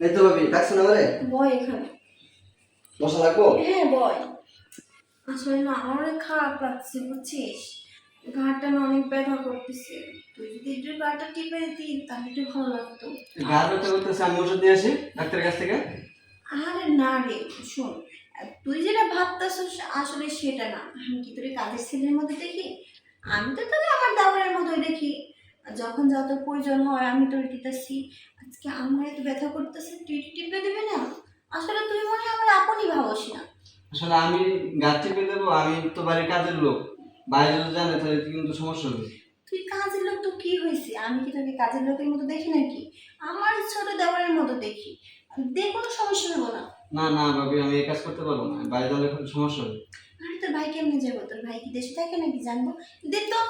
এই তো ভাবি ডাকছেন আমারে? বয় এখানে। বসা লাগবো? হ্যাঁ বয়। আসলে না আমার অনেক খারাপ লাগছে বুঝছিস, ঘাড়টা না অনেক ব্যথা করতেছে। তুই যদি একটু গাটা টিপে দিতি তাহলে একটু ভালো লাগতো। গা ব্যথা করতেছে, আমি ওষুধ নিয়ে আসি ডাক্তারের কাছ থেকে। আরে না রে, শোন, তুই যেটা ভাবতেছিস আসলে সেটা না। আমি কি তোর কাজের ছেলের মধ্যে দেখি? আমি তো তোকে আমার দাওয়ারের মতোই দেখি। যখন যত প্রয়োজন হয় আমি তোর দিতেছি। আজকে আমার এত ব্যথা করতেছে, তুই টিপে দিবি না? আসলে তুই মনে হয় আমার আপনই ভাবস না। আসলে আমি গা টিপে দেবো, আমি তো বাড়ির কাজের লোক, বাইরে যদি জানে তাহলে কিন্তু সমস্যা হবে। তুই কাজের লোক তো কি হয়েছে? আমি কি তোকে কাজের লোকের মতো দেখি নাকি? আমার ছোট দেওয়ারের মতো দেখি। কোনো সমস্যা হবে না। না না ভাবি, আমি এই কাজ করতে পারবো না, বাইরে গেলে খুব সমস্যা হবে। আরে তোর ভাই কেমনে যাবো? তোর ভাই কি দেশে থাকে নাকি জানবো? দে তো,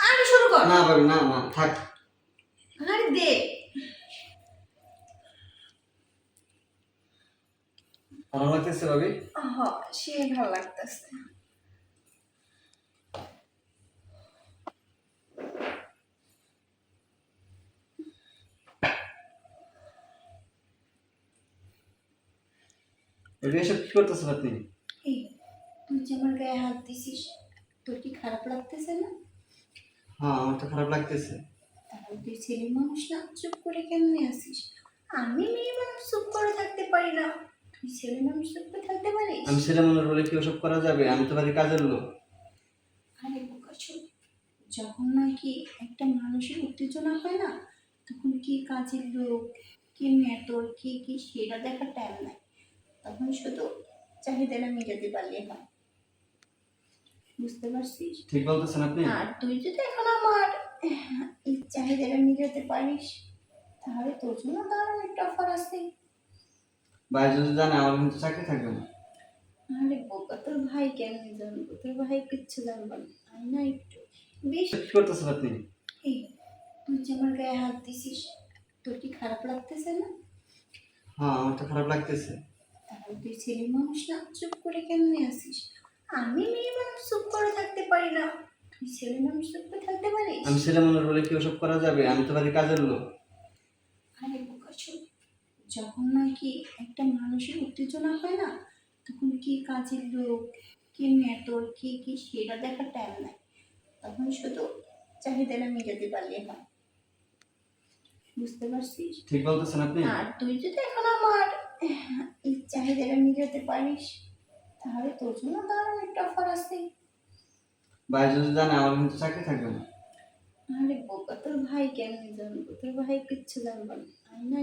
আরে শুরু কর। না ভাবি, না না থাক। আরে দে। ভালো লাগতেছে ভাবি? হ, সে ভালো লাগতেছে। ভাবি এসব কি করতেছেন আপনি? এই, তুই যে আমার গায়ে হাত দিছিস, তোর কি খারাপ লাগতেছে না? হ্যাঁ, আমার তো খারাপ লাগতেছে। তাহলে তুই ছেলে মানুষ না, চুপ করে কেমনে আসিস? আমি মেয়ে মানুষ চুপ করে থাকতে পারি না, তুই ছেলে মানুষ চুপ করে থাকতে পারিস? আমি ছেলে মানুষ বলে কি ওসব করা যাবে? আমি তো বাড়ির কাজের লোক। আরে বোকা ছোট, যখন নাকি একটা মানুষের উত্তেজনা হয় না, তখন কি কাজের লোক, কি মেটর, কি কি সেটা দেখার টাইম নাই। তখন শুধু চাহিদাটা মেটাতে পারলে হয়। বুঝতে পারছিস? ঠিক বলতেছেন আপনি। আর তুই যদি এখন আমার এই চাহিদাটা মেটাতে পারিস, তাহলে তোর জন্য দারুণ একটা অফার আছে। বাইরে যদি জানে আমার কিন্তু চাকরি থাকবে না। আরে বোকা, তোর ভাই কেমনি জানবো? তোর ভাই কিচ্ছু জানবো না। আমি না একটু বেশ। কি করতেছেন আপনি? এই, তুই যে আমার গায়ে হাত দিছিস, তোর কি খারাপ লাগতেছে না? হ্যাঁ, আমার তো খারাপ লাগতেছে। তাহলে তুই ছেলে মানুষ না, চুপ করে কেমনে আসিস? আমি মেয়ে মানুষ চুপ করে থাকতে পারি না, তুই ছেলে মানুষ চুপ করে থাকতে পারিস? আমি ছেলে মানুষ বলে কি ওসব করা যাবে? আমি তো বাড়ির কাজের লোক। আরে বোকা ছোট, যখন নাকি একটা মানুষের উত্তেজনা হয় না, তখন কি কাজের লোক, কি মেটর, কি কি সেটা দেখার টাইম নাই। তখন শুধু চাহিদাটা মেটাতে পারলে হয়। বুঝতে পারছিস? ঠিক বলতেছেন আপনি। আর তুই যদি এখন আমার এই চাহিদাটা মেটাতে পারিস, তাহলে তোর জন্য দারুণ একটা অফার আছে। বাইরে যদি জানে আমার কিন্তু চাকরি থাকবে না। আরে বোকা, তোর ভাই কেমনি জানবো? তোর ভাই কিচ্ছু জানবো না। আমি না